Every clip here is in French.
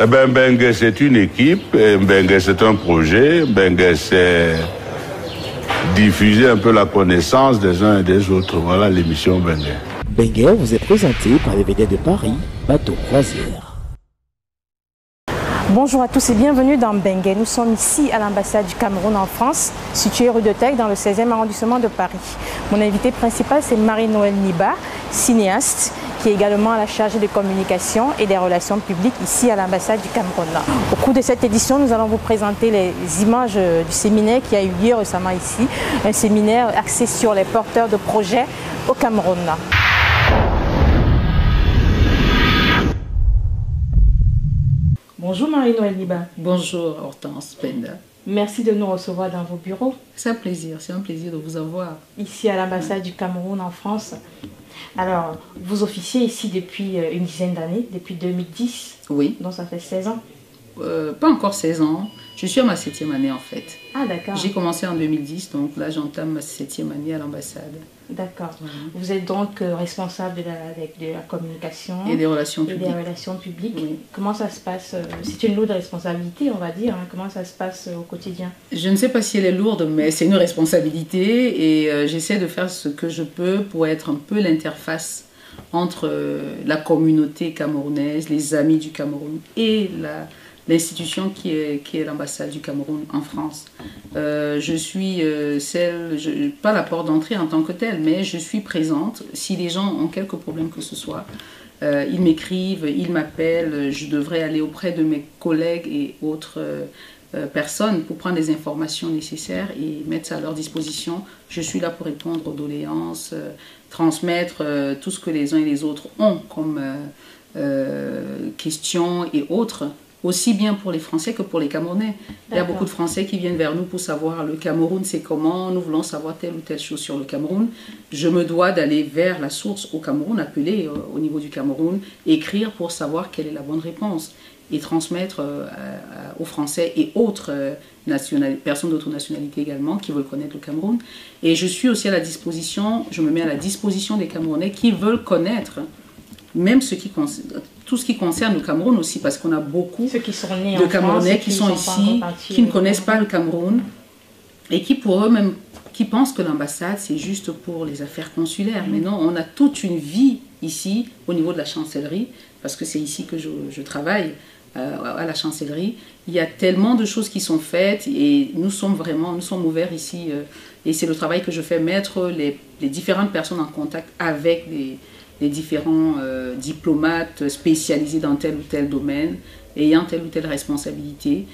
Eh bien, Mbengue, c'est une équipe, Mbengue, c'est un projet, Mbengue, c'est diffuser un peu la connaissance des uns et des autres. Voilà l'émission Mbengue. Mbengue vous est présenté par les vedettes de Paris, Bateau Croisière. Bonjour à tous et bienvenue dans Mbengue. Nous sommes ici à l'ambassade du Cameroun en France, située rue de Teck dans le 16e arrondissement de Paris. Mon invité principal, c'est Marie-Noëlle Niba, cinéaste, qui est également à la charge des communications et des relations publiques ici à l'ambassade du Cameroun. Au cours de cette édition, nous allons vous présenter les images du séminaire qui a eu lieu récemment ici, un séminaire axé sur les porteurs de projets au Cameroun. Bonjour Marie-Noëlle Niba. Bonjour Hortense Penda. Merci de nous recevoir dans vos bureaux. C'est un plaisir de vous avoir. Ici à l'ambassade du Cameroun en France. Alors, vous officiez ici depuis une dizaine d'années, depuis 2010. Oui. Donc ça fait 16 ans. Pas encore 16 ans. Je suis à ma 7e année en fait. Ah d'accord. J'ai commencé en 2010, donc là j'entame ma 7e année à l'ambassade. D'accord. Vous êtes donc responsable de la communication et des relations publiques. Oui. Comment ça se passe? C'est une lourde responsabilité, on va dire. Hein. Comment ça se passe au quotidien? Je ne sais pas si elle est lourde, mais c'est une responsabilité et j'essaie de faire ce que je peux pour être un peu l'interface entre la communauté camerounaise, les amis du Cameroun et l'institution qui est l'ambassade du Cameroun en France. Je suis pas la porte d'entrée en tant que telle, mais je suis présente. Si les gens ont quelques problèmes que ce soit, ils m'écrivent, ils m'appellent, je devrais aller auprès de mes collègues et autres personnes pour prendre les informations nécessaires et mettre ça à leur disposition. Je suis là pour répondre aux doléances, transmettre tout ce que les uns et les autres ont comme questions et autres. Aussi bien pour les Français que pour les Camerounais. Il y a beaucoup de Français qui viennent vers nous pour savoir le Cameroun c'est comment, nous voulons savoir telle ou telle chose sur le Cameroun. Je me dois d'aller vers la source au Cameroun, appeler au niveau du Cameroun, écrire pour savoir quelle est la bonne réponse et transmettre aux Français et autres personnes d'autres nationalités également qui veulent connaître le Cameroun. Et je suis aussi à la disposition, je me mets à la disposition des Camerounais qui veulent connaître même tout ce qui concerne le Cameroun aussi, parce qu'on a beaucoup de Camerounais qui sont ici, qui ne connaissent pas le Cameroun et qui pour eux-mêmes, qui pensent que l'ambassade c'est juste pour les affaires consulaires. Mais non, on a toute une vie ici au niveau de la chancellerie, parce que c'est ici que je travaille, à la chancellerie. Il y a tellement de choses qui sont faites et nous sommes ouverts ici et c'est le travail que je fais, mettre les différentes personnes en contact avec les différents diplomates spécialisés dans tel ou tel domaine, ayant telle ou telle responsabilité.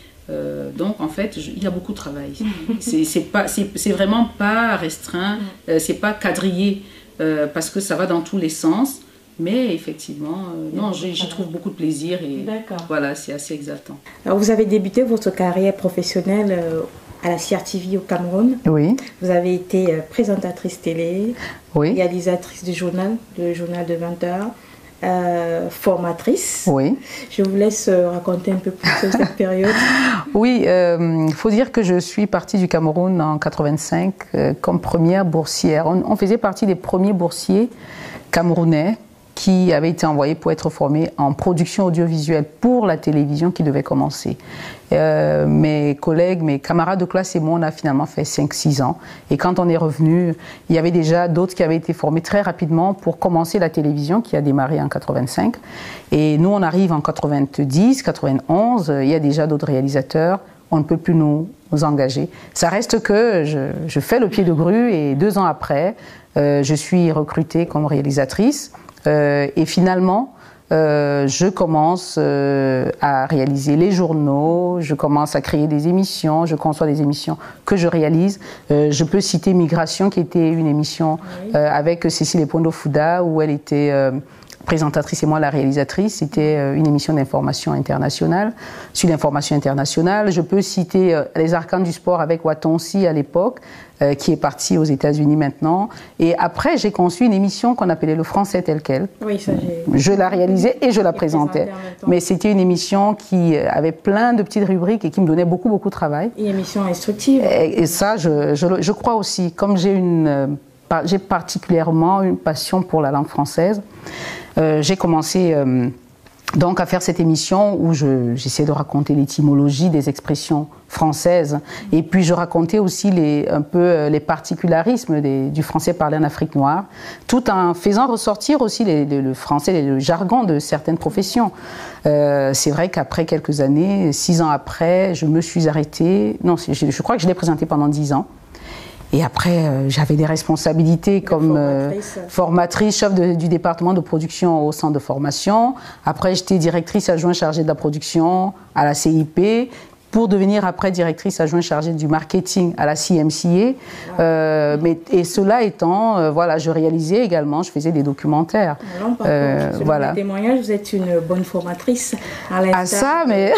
Donc en fait, il y a beaucoup de travail. C'est vraiment pas restreint, c'est pas quadrillé, parce que ça va dans tous les sens. Mais effectivement, j'y trouve beaucoup de plaisir et voilà, c'est assez exaltant. Alors vous avez débuté votre carrière professionnelle à la CRTV au Cameroun. Oui. Vous avez été présentatrice télé, oui. Réalisatrice du journal, le journal de 20 heures, formatrice. Oui. Je vous laisse raconter un peu plus sur cette période. Oui, il faut dire que je suis partie du Cameroun en 85 comme première boursière. On faisait partie des premiers boursiers camerounais qui avaient été envoyés pour être formés en production audiovisuelle pour la télévision qui devait commencer. Mes collègues, mes camarades de classe et moi, on a finalement fait 5-6 ans. Et quand on est revenu, il y avait déjà d'autres qui avaient été formés très rapidement pour commencer la télévision qui a démarré en 85. Et nous, on arrive en 90, 91, il y a déjà d'autres réalisateurs. On ne peut plus nous engager. Ça reste que je fais le pied de grue et 2 ans après, je suis recrutée comme réalisatrice. Et finalement, je commence à réaliser les journaux, je commence à créer des émissions, je conçois des émissions que je réalise. Je peux citer Migration, qui était une émission avec Cécile Epondo-Fouda, où elle était présentatrice et moi la réalisatrice. C'était une émission d'information internationale, sur l'information internationale. Je peux citer Les Arcanes du sport avec Watonsi à l'époque, qui est parti aux États-Unis maintenant. Et après, j'ai conçu une émission qu'on appelait Le Français tel quel. Oui, ça je la réalisais et je la présentais. Mais c'était une émission qui avait plein de petites rubriques et qui me donnait beaucoup de travail. Une émission instructive. Et ça, je crois aussi. Comme j'ai particulièrement une passion pour la langue française, j'ai commencé donc à faire cette émission où j'essaie de raconter l'étymologie des expressions françaises et puis je racontais aussi un peu les particularismes du français parlé en Afrique noire, tout en faisant ressortir aussi le français, le jargon de certaines professions. C'est vrai qu'après quelques années, 6 ans après, je me suis arrêtée, non, je crois que je l'ai présenté pendant 10 ans. Et après, j'avais des responsabilités comme formatrice, chef du département de production au centre de formation. Après, j'étais directrice adjointe chargée de la production à la CIP, pour devenir après directrice adjointe chargée du marketing à la CMCA. Et cela étant, voilà, je réalisais également, je faisais des documentaires. Voilà. Les témoignages, vous êtes une bonne formatrice. À ça, mais...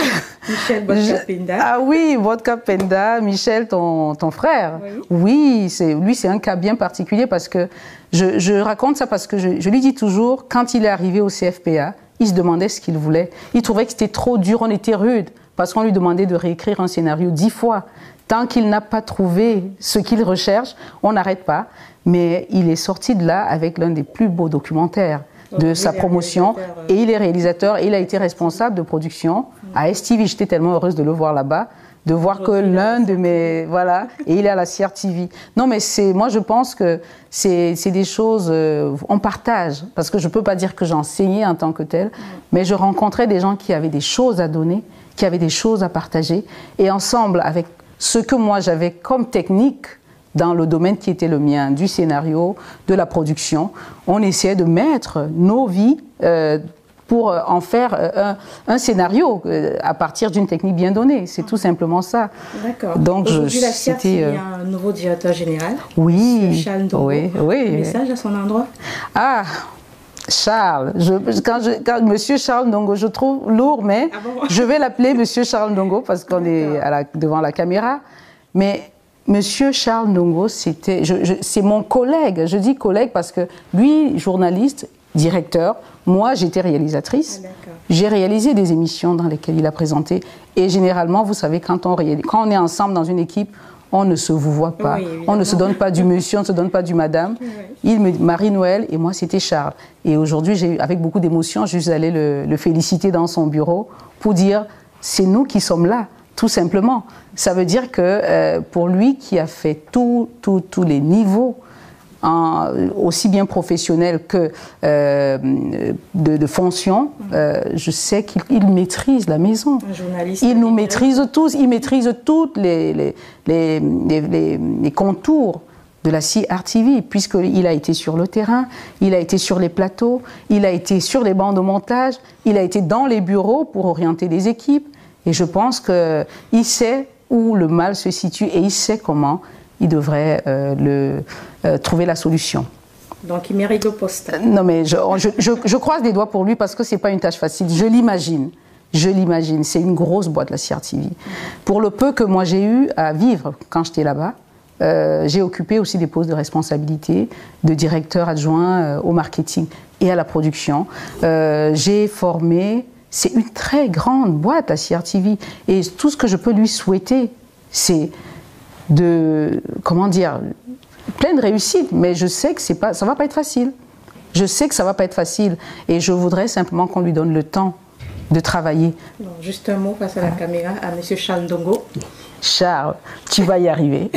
Michel Vodka-Penda. Ah oui, Vodka-Penda, Michel, ton frère. Oui, lui, c'est un cas bien particulier parce que je raconte ça parce que je lui dis toujours, quand il est arrivé au CFPA, il se demandait ce qu'il voulait. Il trouvait que c'était trop dur, on était rude. Parce qu'on lui demandait de réécrire un scénario 10 fois. Tant qu'il n'a pas trouvé ce qu'il recherche, on n'arrête pas. Mais il est sorti de là avec l'un des plus beaux documentaires de sa promotion. Et il est réalisateur et il a été responsable de production à STV. J'étais tellement heureuse de le voir là-bas, de voir que l'un de mes... Voilà, et il est à la CRTV. Non, mais moi je pense que c'est des choses... on partage, parce que je ne peux pas dire que j'enseignais en tant que tel, mais je rencontrais des gens qui avaient des choses à donner, qui avaient des choses à partager. Et ensemble, avec ce que moi j'avais comme technique dans le domaine qui était le mien, du scénario, de la production, on essayait de mettre nos vies pour en faire un scénario à partir d'une technique bien donnée. C'est tout simplement ça. D'accord. Donc, aujourd'hui, la CRT, il y a un nouveau directeur général. Oui. Charles Ndongo. Oui. Un message à son endroit. Ah, Charles, quand Monsieur Charles Ndongo, je trouve lourd, mais je vais l'appeler Monsieur Charles Ndongo parce qu'on est devant la caméra. Mais Monsieur Charles Ndongo, c'est mon collègue. Je dis collègue parce que lui, journaliste, directeur, moi j'étais réalisatrice. J'ai réalisé des émissions dans lesquelles il a présenté. Et généralement, vous savez, quand on est ensemble dans une équipe, on ne se vous voit pas, on ne se donne pas du monsieur, on ne se donne pas du madame. Marie-Noël et moi c'était Charles. Et aujourd'hui, avec beaucoup d'émotion, je suis allée le féliciter dans son bureau pour dire c'est nous qui sommes là, tout simplement. Ça veut dire que pour lui qui a fait tous les niveaux, aussi bien professionnels que de fonction, je sais qu'il maîtrise la maison. Un journaliste. Il nous maîtrise tous, il maîtrise toutes les contours de la CRTV, puisqu'il a été sur le terrain, il a été sur les plateaux, il a été sur les bancs de montage, il a été dans les bureaux pour orienter les équipes. Et je pense qu'il sait où le mal se situe et il sait comment il devrait trouver la solution. Donc il mérite le poste. Non mais je croise les doigts pour lui parce que c'est pas une tâche facile. Je l'imagine. C'est une grosse boîte la CRTV. Pour le peu que moi j'ai eu à vivre quand j'étais là-bas, j'ai occupé aussi des postes de responsabilité, de directeur adjoint au marketing et à la production. J'ai formé. C'est une très grande boîte la CRTV et tout ce que je peux lui souhaiter, c'est comment dire, pleine réussite, mais je sais que ça va pas être facile. Je sais que ça va pas être facile et je voudrais simplement qu'on lui donne le temps de travailler. Non, juste un mot face à la caméra à Monsieur Charles Ndongo. Charles, tu vas y arriver.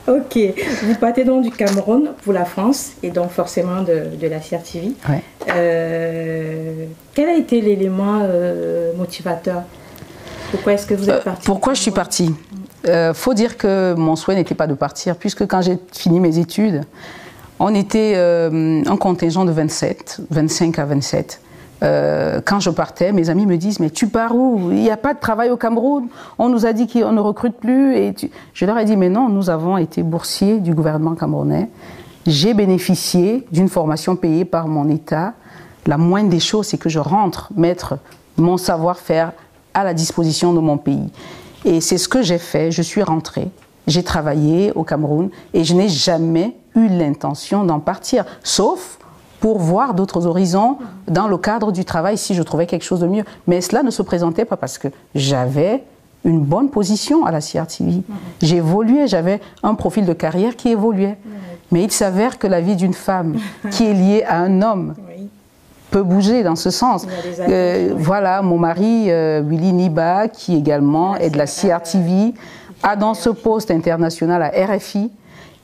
Ok, vous partez donc du Cameroun pour la France et donc forcément de la CRTV. Ouais. Quel a été l'élément motivateur? Pourquoi est-ce que vous êtes parti? Pourquoi je suis partie? Faut dire que mon souhait n'était pas de partir, puisque quand j'ai fini mes études, on était un contingent de 25 à 27. Quand je partais, mes amis me disent « Mais tu pars où? Il n'y a pas de travail au Cameroun. On nous a dit qu'on ne recrute plus. » Et je leur ai dit « Mais non, nous avons été boursiers du gouvernement camerounais. J'ai bénéficié d'une formation payée par mon État. La moindre des choses, c'est que je rentre mettre mon savoir-faire à la disposition de mon pays. » Et c'est ce que j'ai fait. Je suis rentrée. J'ai travaillé au Cameroun et je n'ai jamais eu l'intention d'en partir, sauf pour voir d'autres horizons dans le cadre du travail si je trouvais quelque chose de mieux. Mais cela ne se présentait pas parce que j'avais une bonne position à la CRTV. J'évoluais, j'avais un profil de carrière qui évoluait. Mais il s'avère que la vie d'une femme qui est liée à un homme peut bouger dans ce sens. Voilà, mon mari, Willy Niba, qui également est de la CRTV, a dans ce poste international à RFI.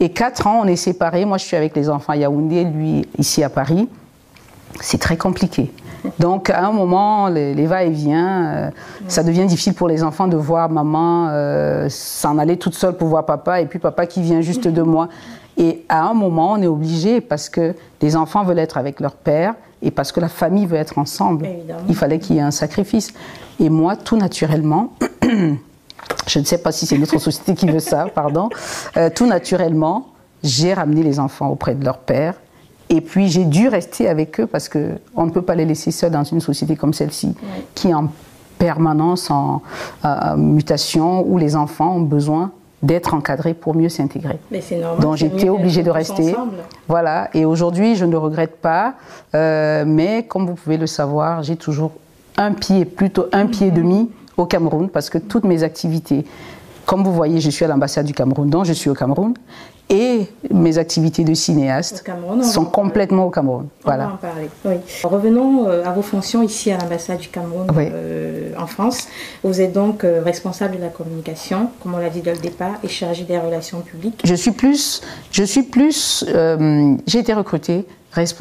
Et 4 ans, on est séparés. Moi, je suis avec les enfants à Yaoundé, lui, ici à Paris. C'est très compliqué. Donc, à un moment, les va-et-vient, ça devient difficile pour les enfants de voir maman s'en aller toute seule pour voir papa, et puis papa qui vient juste de moi. Et à un moment, on est obligé, parce que les enfants veulent être avec leur père, et parce que la famille veut être ensemble. Évidemment. Il fallait qu'il y ait un sacrifice. Et moi, tout naturellement, je ne sais pas si c'est notre société qui veut ça, pardon, tout naturellement, j'ai ramené les enfants auprès de leur père. Et puis j'ai dû rester avec eux parce qu'on ne peut pas les laisser seuls dans une société comme celle-ci, qui est en permanence en mutation, où les enfants ont besoin d'être encadrés pour mieux s'intégrer. Donc j'étais obligée de rester. Voilà. Et aujourd'hui, je ne regrette pas, mais comme vous pouvez le savoir, j'ai toujours un pied, plutôt un pied et demi au Cameroun, parce que toutes mes activités, comme vous voyez, je suis à l'ambassade du Cameroun, donc je suis au Cameroun, et mes activités de cinéaste sont complètement au Cameroun. Voilà. On va en parler. Oui. Revenons à vos fonctions ici à l'ambassade du Cameroun en France. Vous êtes donc responsable de la communication, comme on l'a dit dès le départ, et chargé des relations publiques. J'ai été recrutée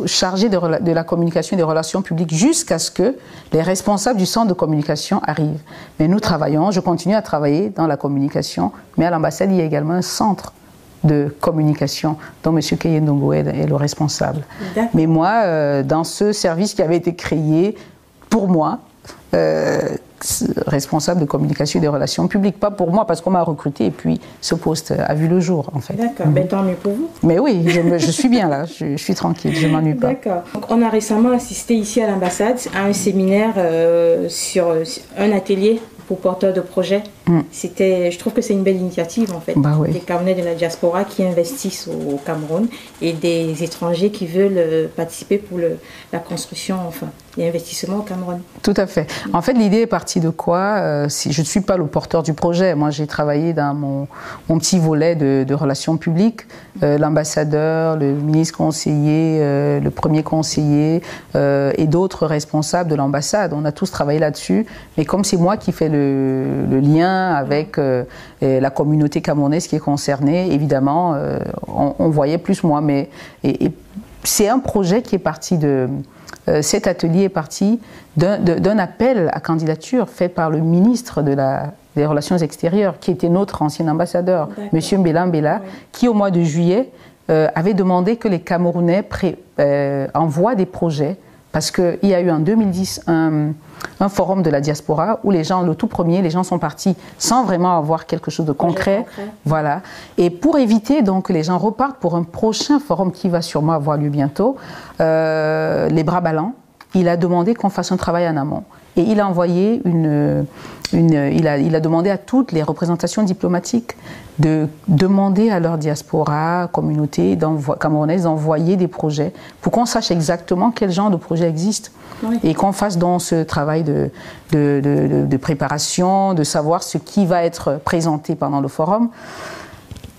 chargée de la communication et des relations publiques jusqu'à ce que les responsables du centre de communication arrivent. Mais nous travaillons, je continue à travailler dans la communication, mais à l'ambassade, il y a également un centre de communication dont M. Keyendongo est le responsable. Mais moi, dans ce service qui avait été créé pour moi, responsable de communication et des relations publiques, pas pour moi parce qu'on m'a recruté et puis ce poste a vu le jour en fait. D'accord, ben, tant mieux pour vous. Mais oui, je suis bien là, je suis tranquille, je ne m'ennuie pas. D'accord. On a récemment assisté ici à l'ambassade à un séminaire sur un atelier pour porteurs de projets. Je trouve que c'est une belle initiative en fait. Des Camerounais de la diaspora qui investissent au Cameroun et des étrangers qui veulent participer pour la construction, enfin, l'investissement au Cameroun. Tout à fait. En fait, l'idée est partie de quoi? Je ne suis pas le porteur du projet. Moi, j'ai travaillé dans mon petit volet de relations publiques. L'ambassadeur, le ministre conseiller, le premier conseiller et d'autres responsables de l'ambassade. On a tous travaillé là-dessus. Mais comme c'est moi qui fais le lien avec la communauté camerounaise qui est concernée, évidemment, on voyait plus moi. Mais c'est un projet qui est parti de... cet atelier est parti d'un appel à candidature fait par le ministre des Relations extérieures, qui était notre ancien ambassadeur, M. Mbela Mbela, qui au mois de juillet avait demandé que les Camerounais envoient des projets, parce qu'il y a eu en 2010 un forum de la diaspora où les tout premier, les gens sont partis sans vraiment avoir quelque chose de concret. Voilà. Et pour éviter donc que les gens repartent pour un prochain forum qui va sûrement avoir lieu bientôt, les bras ballants, il a demandé qu'on fasse un travail en amont. Et il a envoyé il a demandé à toutes les représentations diplomatiques de demander à leur diaspora, communauté camerounaise d'envoyer des projets pour qu'on sache exactement quel genre de projet existe. Et qu'on fasse donc ce travail de préparation, de savoir ce qui va être présenté pendant le forum.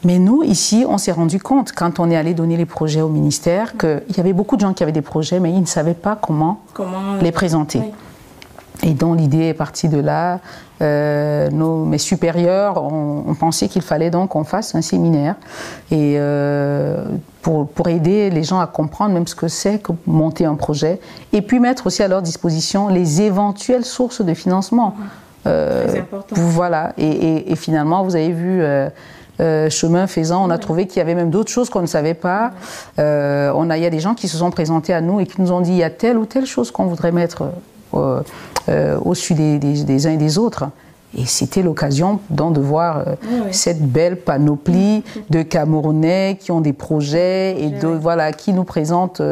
Mais nous, ici, on s'est rendu compte, quand on est allé donner les projets au ministère, qu'il y avait beaucoup de gens qui avaient des projets, mais ils ne savaient pas comment les présenter. Et donc l'idée est partie de là. Mes supérieurs ont pensé qu'il fallait donc qu'on fasse un séminaire et pour aider les gens à comprendre même ce que c'est que monter un projet et puis mettre aussi à leur disposition les éventuelles sources de financement. Très important. Voilà. Et finalement, vous avez vu... chemin faisant, on a trouvé qu'il y avait même d'autres choses qu'on ne savait pas. Il y a des gens qui se sont présentés à nous et qui nous ont dit il y a telle ou telle chose qu'on voudrait mettre au-dessus des uns et des autres. Et c'était l'occasion de voir cette belle panoplie de Camerounais qui ont des projets et qui nous présentent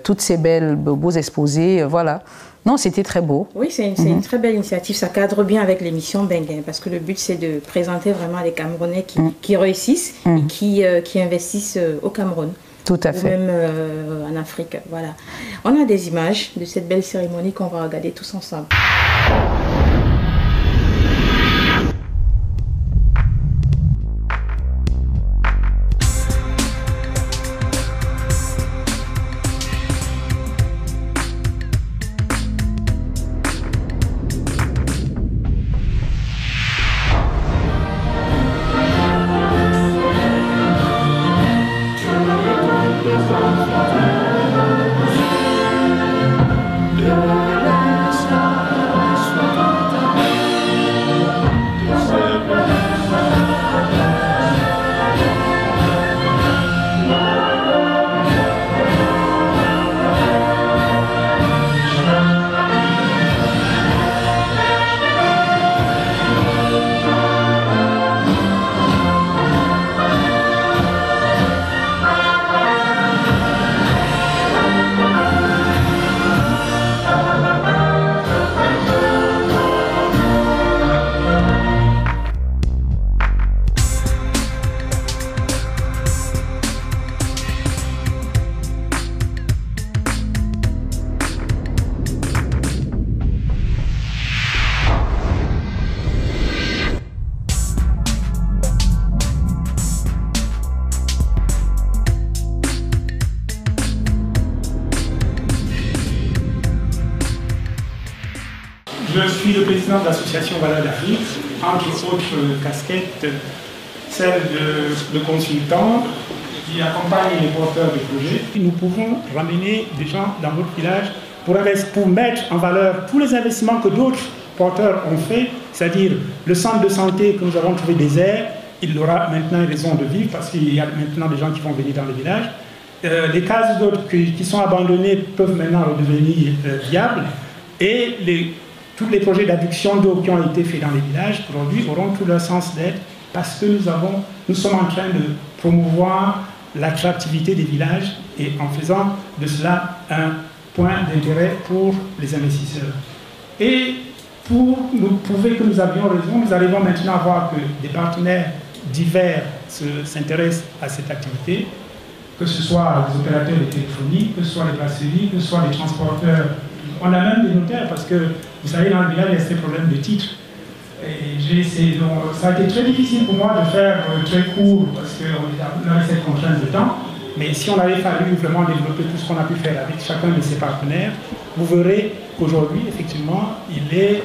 toutes ces beaux exposés. Voilà. Non, c'était très beau. Oui, c'est une très belle initiative. Ça cadre bien avec l'émission Benguin, parce que le but, c'est de présenter vraiment les Camerounais qui réussissent et qui investissent au Cameroun. Tout à fait. Ou même en Afrique. Voilà. On a des images de cette belle cérémonie qu'on va regarder tous ensemble. je suis le président de l'association Valeurs d'Afrique, entre autres casquettes, celle de consultant qui accompagne les porteurs de projets. Nous pouvons ramener des gens dans votre village pour mettre en valeur tous les investissements que d'autres porteurs ont fait, c'est-à-dire le centre de santé que nous avons trouvé désert, il aura maintenant raison de vivre parce qu'il y a maintenant des gens qui vont venir dans le village. Les cases d'autres qui sont abandonnées peuvent maintenant redevenir viables et tous les projets d'adduction d'eau qui ont été faits dans les villages aujourd'hui auront tout leur sens d'être parce que nous sommes en train de promouvoir l'attractivité des villages et en faisant de cela un point d'intérêt pour les investisseurs. Et pour nous prouver que nous avions raison, nous arrivons maintenant à voir que des partenaires divers s'intéressent à cette activité, que ce soit les opérateurs de téléphonie, que ce soit les brasseries, que ce soit les transporteurs. On a même des notaires parce que, vous savez, dans le village, il y a ces problèmes de titres. Et donc, ça a été très difficile pour moi de faire très court parce qu'on avait cette contrainte de temps. Mais si on avait fallu vraiment développer tout ce qu'on a pu faire avec chacun de ses partenaires, vous verrez qu'aujourd'hui, effectivement, les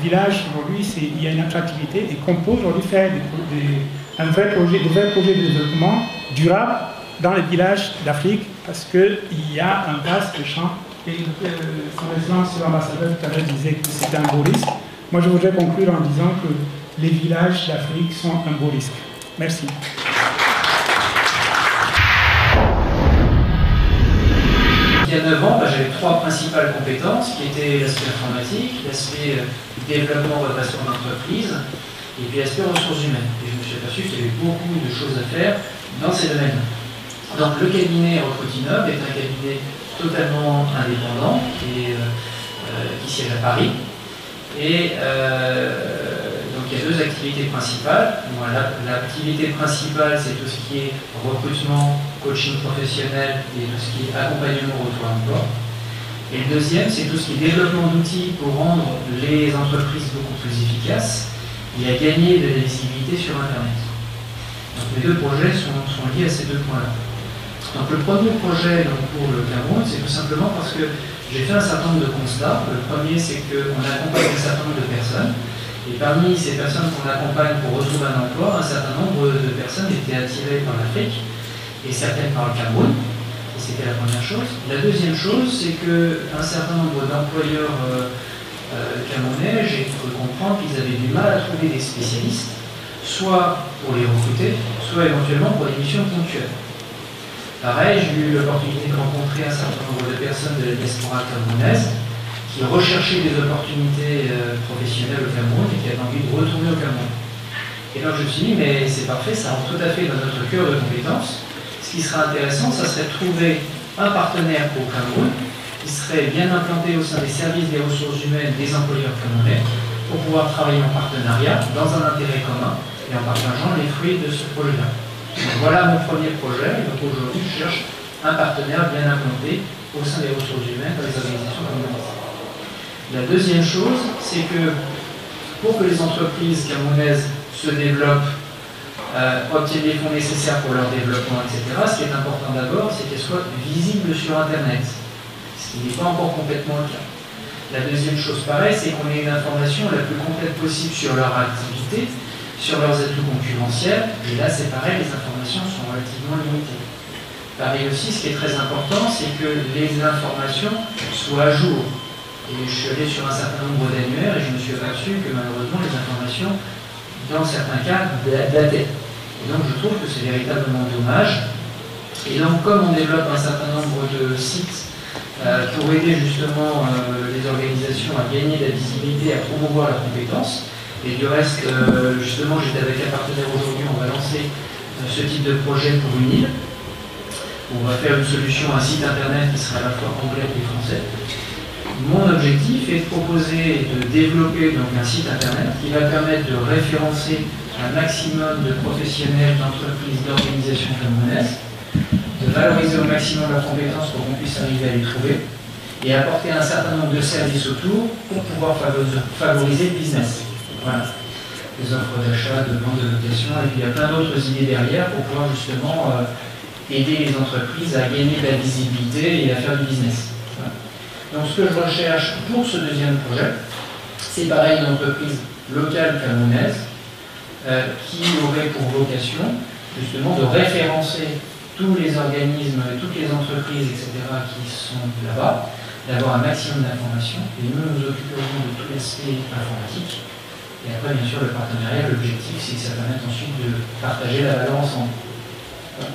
villages, aujourd'hui, il y a une attractivité et qu'on peut aujourd'hui faire de vrais projets de développement durable dans les villages d'Afrique parce qu'il y a un vaste champ. Et son excellence l'ambassadeur tout à l'heure disait que c'est un beau risque. Moi, je voudrais conclure en disant que les villages d'Afrique sont un beau risque. Merci. Il y a 9 ans, j'avais 3 principales compétences qui étaient l'aspect informatique, l'aspect développement, redressement d'entreprise et puis l'aspect ressources humaines. Et je me suis aperçu qu'il y avait beaucoup de choses à faire dans ces domaines. Donc le cabinet Recrutinov est un cabinet totalement indépendant qui siège à Paris. Et donc il y a 2 activités principales. Bon, l'activité principale, c'est tout ce qui est recrutement, coaching professionnel et tout ce qui est accompagnement au retour à l'emploi. Et le deuxième, c'est tout ce qui est développement d'outils pour rendre les entreprises beaucoup plus efficaces et à gagner de la visibilité sur Internet. Donc les 2 projets sont liés à ces 2 points-là. Donc le premier projet pour le Cameroun, c'est tout simplement parce que j'ai fait un certain nombre de constats. Le premier, c'est qu'on accompagne un certain nombre de personnes. Et parmi ces personnes qu'on accompagne pour retrouver un emploi, un certain nombre de personnes étaient attirées par l'Afrique et certaines par le Cameroun. Et c'était la première chose. La deuxième chose, c'est qu'un certain nombre d'employeurs camerounais, j'ai cru comprendre qu'ils avaient du mal à trouver des spécialistes, soit pour les recruter, soit éventuellement pour des missions ponctuelles. Pareil, j'ai eu l'opportunité de rencontrer un certain nombre de personnes de la diaspora camerounaise qui recherchaient des opportunités professionnelles au Cameroun et qui avaient envie de retourner au Cameroun. Et donc je me suis dit, mais c'est parfait, ça rentre tout à fait dans notre cœur de compétences. Ce qui serait intéressant, ça serait de trouver un partenaire au Cameroun qui serait bien implanté au sein des services des ressources humaines des employeurs camerounais pour pouvoir travailler en partenariat dans un intérêt commun et en partageant les fruits de ce projet-là. Donc voilà mon premier projet. Donc aujourd'hui, je cherche un partenaire bien implanté au sein des ressources humaines dans les organisations communautaires. La deuxième chose, c'est que pour que les entreprises camerounaises se développent, obtiennent les fonds nécessaires pour leur développement, etc., ce qui est important d'abord, c'est qu'elles soient visibles sur Internet, ce qui n'est pas encore complètement le cas. La deuxième chose pareil, c'est qu'on ait une information la plus complète possible sur leur activité, sur leurs atouts concurrentiels, et là c'est pareil, les informations sont relativement limitées. Pareil aussi, ce qui est très important, c'est que les informations soient à jour. Et je suis allé sur un certain nombre d'annuaires et je me suis aperçu que malheureusement les informations, dans certains cas, dataient. Et donc je trouve que c'est véritablement dommage. Et donc comme on développe un certain nombre de sites pour aider justement les organisations à gagner de la visibilité, à promouvoir leurs compétences, et du reste, justement, j'étais avec un partenaire aujourd'hui, on va lancer ce type de projet pour une île. On va faire une solution, un site internet qui sera à la fois anglais et français. Mon objectif est de proposer et de développer donc, un site internet qui va permettre de référencer un maximum de professionnels, d'entreprises, d'organisations camerounaises, de valoriser au maximum leurs compétences pour qu'on puisse arriver à les trouver et apporter un certain nombre de services autour pour pouvoir favoriser le business. Voilà. Des offres d'achat, de vente, de location, et puis il y a plein d'autres idées derrière pour pouvoir justement aider les entreprises à gagner de la visibilité et à faire du business. Voilà. Donc ce que je recherche pour ce deuxième projet, séparer une entreprise locale camerounaise qui aurait pour vocation justement de référencer tous les organismes, toutes les entreprises, etc. qui sont là-bas, d'avoir un maximum d'informations, et nous nous occuperons de tout l'aspect informatique. Et après, bien sûr, le partenariat, l'objectif, c'est que ça permette ensuite de partager la valeur ensemble. Voilà.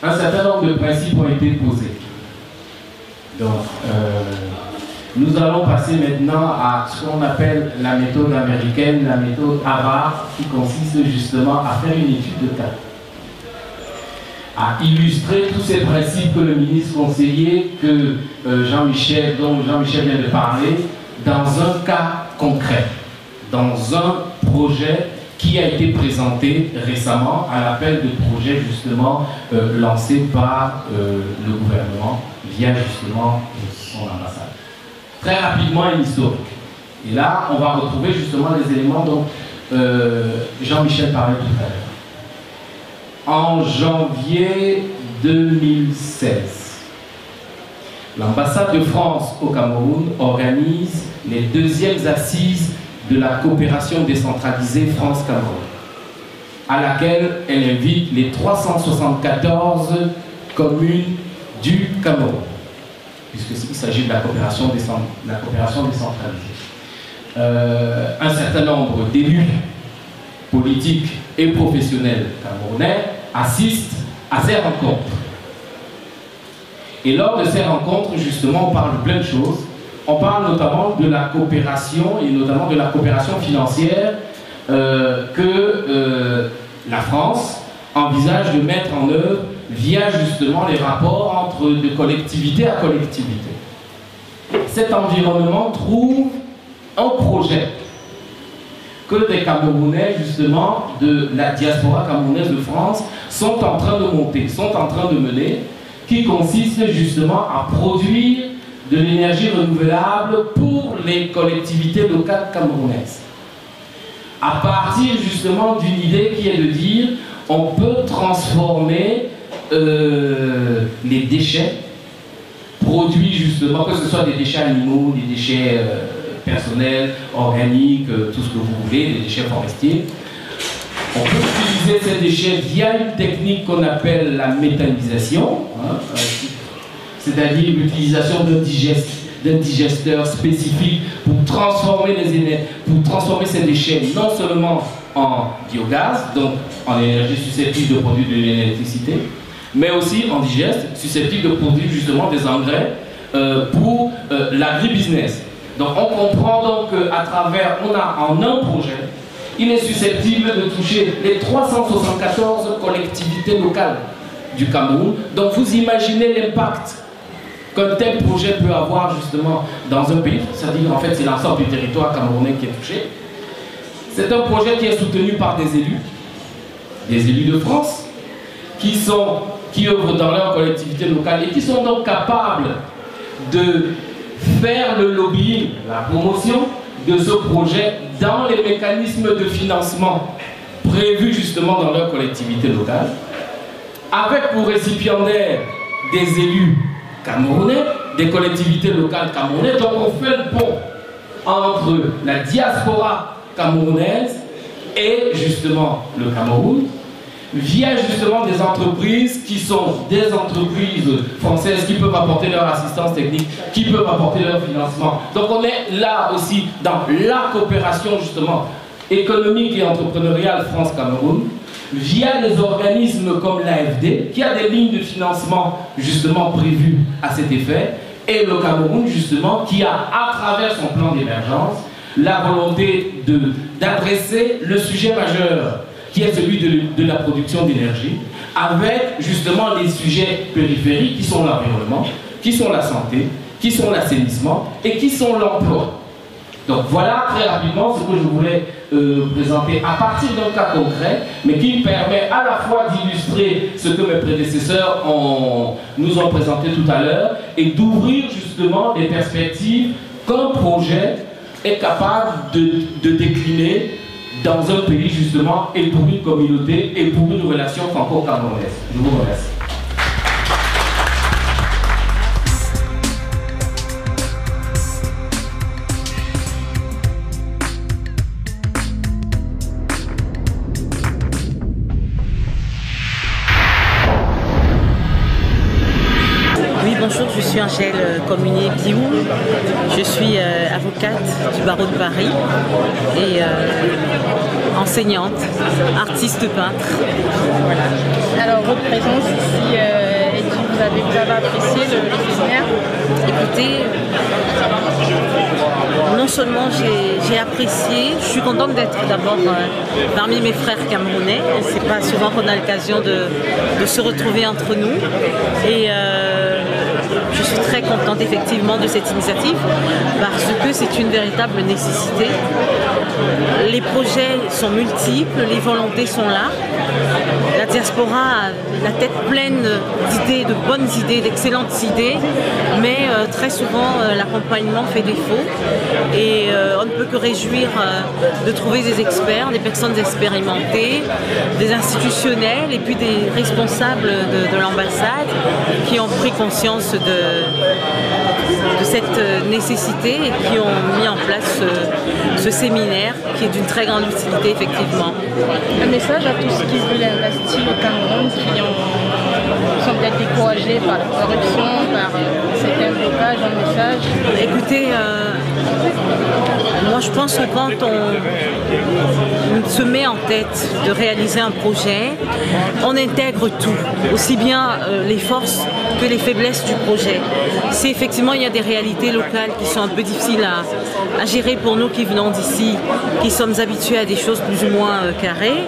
Un certain nombre de principes ont été posés. Donc, nous allons passer maintenant à ce qu'on appelle la méthode américaine, la méthode Harvard, qui consiste justement à faire une étude de cas, à illustrer tous ces principes que le ministre conseiller, que dont Jean-Michel vient de parler, dans un cas concret, dans un projet qui a été présenté récemment à l'appel de projet justement lancé par le gouvernement via justement son ambassade. Très rapidement, une historique. Et là, on va retrouver justement les éléments dont Jean-Michel parlait tout à l'heure. En janvier 2016, l'ambassade de France au Cameroun organise les 2e assises de la coopération décentralisée France-Cameroun, à laquelle elle invite les 374 communes du Cameroun, puisqu'il s'agit de la coopération décentralisée. Un certain nombre d'élus politiques et professionnels camerounais assistent à ces rencontres. Et lors de ces rencontres, justement, on parle de plein de choses. On parle notamment de la coopération, et notamment de la coopération financière que la France envisage de mettre en œuvre via justement les rapports entre de collectivité à collectivité. Cet environnement trouve un projet que des Camerounais justement de la diaspora camerounaise de France sont en train de monter, sont en train de mener, qui consiste justement à produire de l'énergie renouvelable pour les collectivités locales camerounaises. À partir justement d'une idée qui est de dire on peut transformer les déchets produits justement, que ce soit des déchets animaux, des déchets personnels, organiques, tout ce que vous voulez, des déchets forestiers. On peut utiliser ces déchets via une technique qu'on appelle la méthanisation, hein, c'est-à-dire l'utilisation d'un digesteur spécifique pour transformer ces déchets non seulement en biogaz, donc en énergie susceptible de produire de l'électricité, mais aussi en digeste, susceptible de produire justement des engrais pour l'agribusiness. Donc on comprend donc qu'à travers, on a en un projet, il est susceptible de toucher les 374 collectivités locales du Cameroun. Donc vous imaginez l'impact qu'un tel projet peut avoir justement dans un pays, c'est-à-dire en fait c'est l'ensemble du territoire camerounais qui est touché. C'est un projet qui est soutenu par des élus de France, qui œuvrent dans leur collectivité locale et qui sont donc capables de faire le lobbying, la promotion de ce projet dans les mécanismes de financement prévus justement dans leur collectivité locale, avec pour récipiendaires des élus camerounais, des collectivités locales camerounaises. Donc on fait le pont entre la diaspora camerounaise et justement le Cameroun, via justement des entreprises qui sont des entreprises françaises qui peuvent apporter leur assistance technique, qui peuvent apporter leur financement. Donc on est là aussi dans la coopération justement économique et entrepreneuriale France-Cameroun, via des organismes comme l'AFD, qui a des lignes de financement justement prévues à cet effet, et le Cameroun justement qui a à travers son plan d'émergence la volonté d'adresser le sujet majeur qui est celui de la production d'énergie, avec justement les sujets périphériques qui sont l'environnement, qui sont la santé, qui sont l'assainissement et qui sont l'emploi. Donc voilà très rapidement ce que je voulais présenter à partir d'un cas concret, mais qui permet à la fois d'illustrer ce que mes prédécesseurs nous ont présenté tout à l'heure et d'ouvrir justement des perspectives qu'un projet est capable de décliner dans un pays justement et pour une communauté et pour une relation franco-camerounaise. Je vous remercie. suis Angèle Communier-Biou, je suis avocate du barreau de Paris et enseignante, artiste peintre. Voilà. Alors votre présence ici, vous avez apprécié le séminaire? Écoutez, non seulement j'ai apprécié, je suis contente d'être d'abord parmi mes frères camerounais. C'est pas souvent qu'on a l'occasion de se retrouver entre nous. Et je suis très contente effectivement de cette initiative parce que c'est une véritable nécessité. Les projets sont multiples, les volontés sont là. La diaspora a la tête pleine d'idées, de bonnes idées, d'excellentes idées, mais très souvent l'accompagnement fait défaut et on ne peut que réjouir de trouver des experts, des personnes expérimentées, des institutionnels et puis des responsables de l'ambassade qui ont pris conscience de cette nécessité et qui ont mis en place ce séminaire qui est d'une très grande utilité effectivement. Un message à tous ceux qui veulent investir au Cameroun, qui sont peut-être découragés par la corruption, par certains blocages, un message? Écoutez, moi je pense que quand on se met en tête de réaliser un projet, on intègre tout, aussi bien les forces que les faiblesses du projet. Si effectivement il y a des réalités locales qui sont un peu difficiles à gérer pour nous qui venons d'ici, qui sommes habitués à des choses plus ou moins carrées,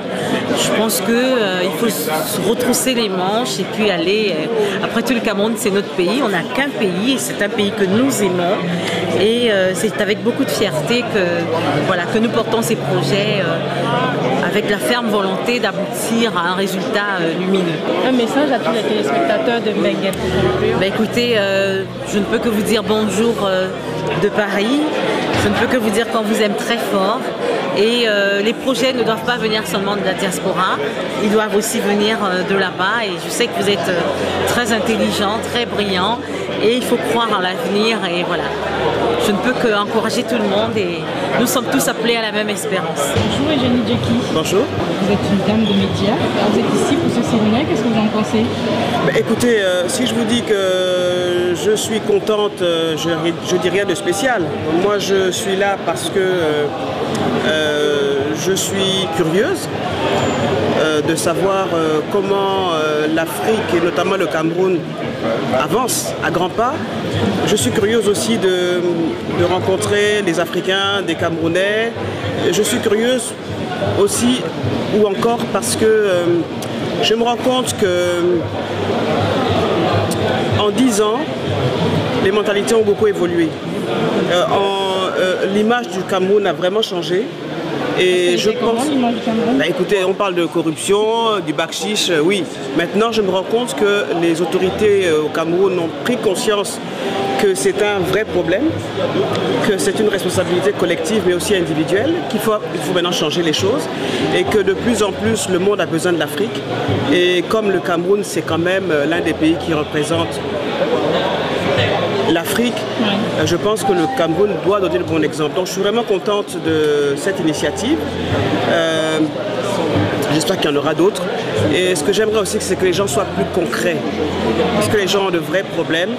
je pense qu'il faut se retrousser les manches et puis aller. Après tout, le Cameroun c'est notre pays, on n'a qu'un pays et c'est un pays que nous aimons et c'est avec beaucoup de fierté que nous portons ces projets avec la ferme volonté d'aboutir à un résultat lumineux. Un message à tous les téléspectateurs de Mbengue pour conclure? Écoutez, je ne peux que vous dire bonjour de Paris, je ne peux que vous dire qu'on vous aime très fort et les projets ne doivent pas venir seulement de la diaspora, ils doivent aussi venir de là-bas et je sais que vous êtes très intelligent, très brillant et il faut croire en l'avenir et voilà. Je ne peux qu'encourager tout le monde et nous sommes tous appelés à la même espérance. Bonjour Eugénie Djeki. Bonjour. Vous êtes une dame de médias. Alors vous êtes ici pour ce séminaire, qu'est-ce que vous en pensez? Écoutez, si je vous dis que je suis contente, je dis rien de spécial. Moi je suis là parce que je suis curieuse de savoir comment l'Afrique et notamment le Cameroun avance à grands pas. Je suis curieuse aussi de rencontrer des Africains, des Camerounais. Je suis curieuse aussi, ou encore parce que je me rends compte que en 10 ans, les mentalités ont beaucoup évolué. L'image du Cameroun a vraiment changé. Et je pense, écoutez, on parle de corruption, du bakchiche, oui. Maintenant, je me rends compte que les autorités au Cameroun ont pris conscience que c'est un vrai problème, que c'est une responsabilité collective mais aussi individuelle, il faut maintenant changer les choses et que de plus en plus le monde a besoin de l'Afrique. Et comme le Cameroun, c'est quand même l'un des pays qui représente l'Afrique, je pense que le Cameroun doit donner le bon exemple. Donc je suis vraiment contente de cette initiative. J'espère qu'il y en aura d'autres. Et ce que j'aimerais aussi, c'est que les gens soient plus concrets. Parce que les gens ont de vrais problèmes.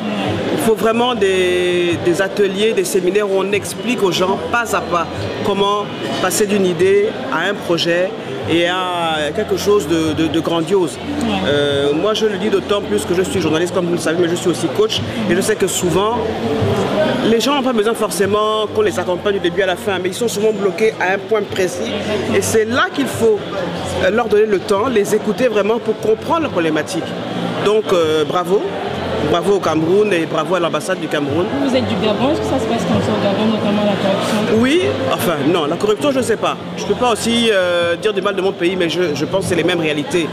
Il faut vraiment des ateliers, des séminaires où on explique aux gens pas à pas comment passer d'une idée à un projet et à quelque chose de grandiose. Moi je le dis d'autant plus que je suis journaliste comme vous le savez, mais je suis aussi coach et je sais que souvent les gens n'ont pas besoin forcément qu'on les accompagne du début à la fin, mais ils sont souvent bloqués à un point précis et c'est là qu'il faut leur donner le temps, les écouter vraiment pour comprendre la problématique. Donc bravo. Bravo au Cameroun et bravo à l'ambassade du Cameroun. Vous êtes du Gabon, est-ce que ça se passe comme ça au Gabon, notamment la corruption? Oui, enfin non, la corruption je ne sais pas. Je ne peux pas aussi dire du mal de mon pays, mais je pense que c'est les mêmes réalités.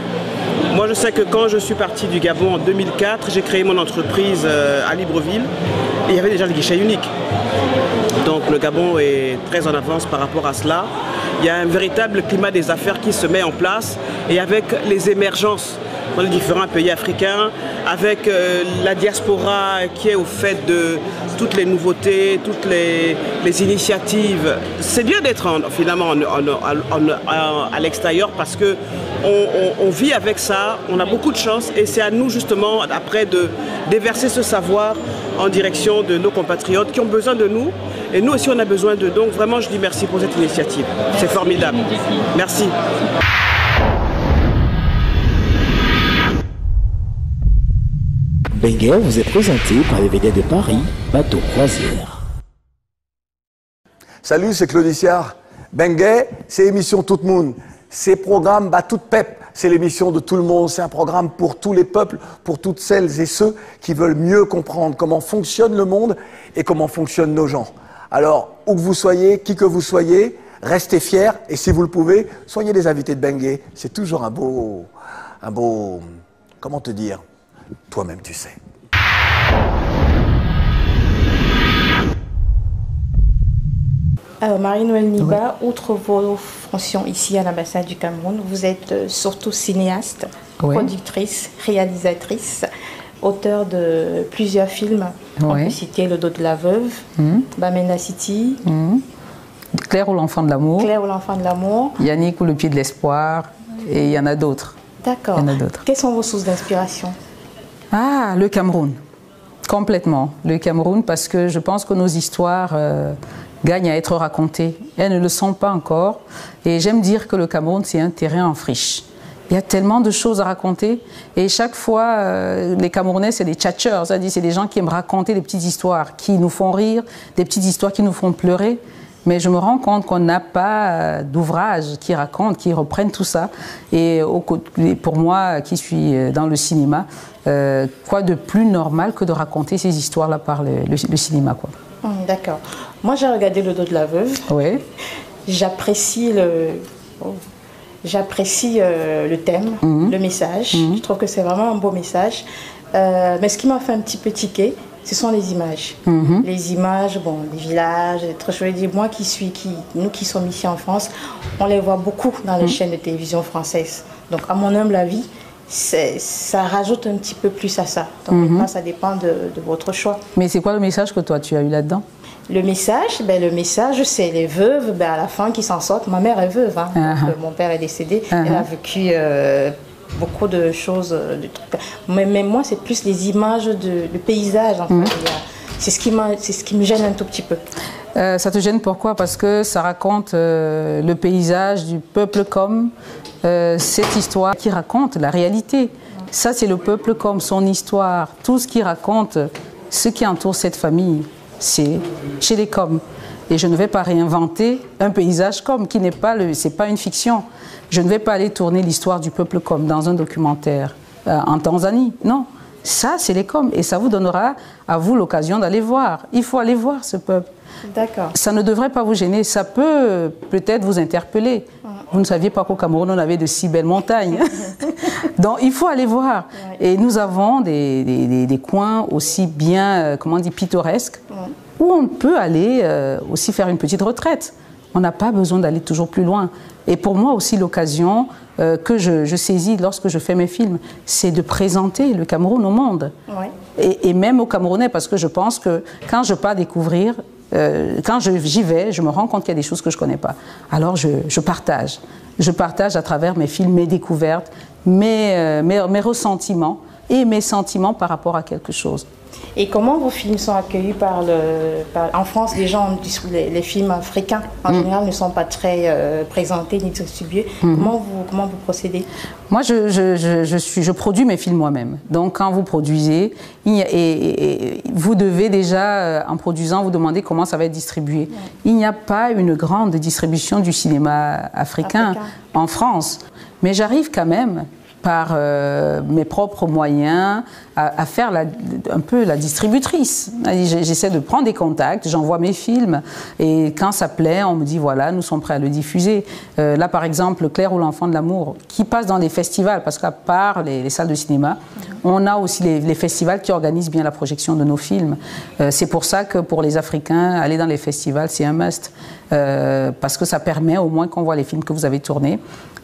Moi je sais que quand je suis parti du Gabon en 2004, j'ai créé mon entreprise à Libreville et il y avait déjà le guichet unique. Donc le Gabon est très en avance par rapport à cela. Il y a un véritable climat des affaires qui se met en place et avec les émergences dans les différents pays africains, avec la diaspora qui est au fait de toutes les nouveautés, toutes les initiatives. C'est bien d'être finalement à l'extérieur parce que on vit avec ça, on a beaucoup de chance et c'est à nous justement après de déverser ce savoir en direction de nos compatriotes qui ont besoin de nous et nous aussi on a besoin d'eux. Donc vraiment je dis merci pour cette initiative, c'est formidable. Merci. Benguet vous est présenté par les vedettes de Paris, Bateau Croisière. Salut, c'est Claudiciard. Benguet, c'est émission Tout le monde. C'est programme Tout Pep. C'est l'émission de tout le monde. C'est un programme pour tous les peuples, pour toutes celles et ceux qui veulent mieux comprendre comment fonctionne le monde et comment fonctionnent nos gens. Alors, où que vous soyez, qui que vous soyez, restez fiers et si vous le pouvez, soyez des invités de Benguet. C'est toujours un beau, comment te dire? Toi-même, tu sais. Alors, Marie-Noëlle Niba, outre vos fonctions ici à l'ambassade du Cameroun, vous êtes surtout cinéaste, productrice, réalisatrice, auteur de plusieurs films. On peut citer Le dos de la veuve, Bamenda City, Claire ou l'enfant de l'amour, Claire ou l'enfant de l'amour, Yannick ou le pied de l'espoir, et il y en a d'autres. D'accord. Quelles sont vos sources d'inspiration? Ah, le Cameroun, complètement. Le Cameroun, parce que je pense que nos histoires gagnent à être racontées. Elles ne le sont pas encore. Et j'aime dire que le Cameroun, c'est un terrain en friche. Il y a tellement de choses à raconter. Et chaque fois, les Camerounais, c'est des tchatcheurs. C'est-à-dire, c'est des gens qui aiment raconter des petites histoires qui nous font rire, des petites histoires qui nous font pleurer. Mais je me rends compte qu'on n'a pas d'ouvrage qui raconte, qui reprennent tout ça. Et pour moi, qui suis dans le cinéma, quoi de plus normal que de raconter ces histoires-là par le cinéma, quoi. D'accord. Moi, j'ai regardé Le dos de la veuve. Oui. J'apprécie le thème, le message. Je trouve que c'est vraiment un beau message. Mais ce qui m'a fait un petit peu tiquer, ce sont les images. Les images, bon, des villages, des trucs. Je veux dire, moi nous qui sommes ici en France, on les voit beaucoup dans les chaînes de télévision françaises. Donc, à mon humble avis, ça rajoute un petit peu plus à ça. Donc, maintenant, ça dépend de votre choix. Mais c'est quoi le message que toi, tu as eu là-dedans? Le message, c'est les veuves, à la fin, qui s'en sortent. Ma mère est veuve, hein. Donc, mon père est décédé. Elle a vécu beaucoup de choses. De trucs. Mais moi, c'est plus les images de paysage. En fait. C'est ce qui me gêne un tout petit peu. Ça te gêne pourquoi? Parce que ça raconte le paysage du peuple comme cette histoire qui raconte la réalité. Ça, c'est le peuple comme son histoire. Tout ce qui raconte ce qui entoure cette famille, c'est chez les Coms. Et je ne vais pas réinventer un paysage comme qui n'est pas c'est pas une fiction. Je ne vais pas aller tourner l'histoire du peuple comme dans un documentaire en Tanzanie. Non, ça c'est les Coms et ça vous donnera à vous l'occasion d'aller voir. Il faut aller voir ce peuple. D'accord. Ça ne devrait pas vous gêner. Ça peut peut-être vous interpeller. Vous ne saviez pas qu'au Cameroun on avait de si belles montagnes. Donc il faut aller voir. Et nous avons des coins aussi bien, comment on dit, pittoresques, où on peut aller aussi faire une petite retraite. On n'a pas besoin d'aller toujours plus loin. Et pour moi aussi, l'occasion que je saisis lorsque je fais mes films, c'est de présenter le Cameroun au monde. Et même aux Camerounais, parce que je pense que quand je pars découvrir, quand j'y vais, je me rends compte qu'il y a des choses que je ne connais pas. Alors je partage. Je partage à travers mes films, mes découvertes, mes ressentiments et mes sentiments par rapport à quelque chose. Et comment vos films sont accueillis en France? Les gens disent que les films africains, en général, ne sont pas très présentés ni distribués. Comment vous procédez? Moi, je produis mes films moi-même. Donc, quand vous produisez, vous devez déjà, en produisant, vous demander comment ça va être distribué. Il n'y a pas une grande distribution du cinéma africain en France. Mais j'arrive quand même, par mes propres moyens, à faire un peu la distributrice. J'essaie de prendre des contacts, j'envoie mes films, et quand ça plaît, on me dit voilà, nous sommes prêts à le diffuser. Là, par exemple, Claire ou l'enfant de l'amour, qui passe dans les festivals, parce qu'à part les salles de cinéma, on a aussi les festivals qui organisent bien la projection de nos films. C'est pour ça que pour les Africains, aller dans les festivals, c'est un must, parce que ça permet au moins qu'on voit les films que vous avez tournés.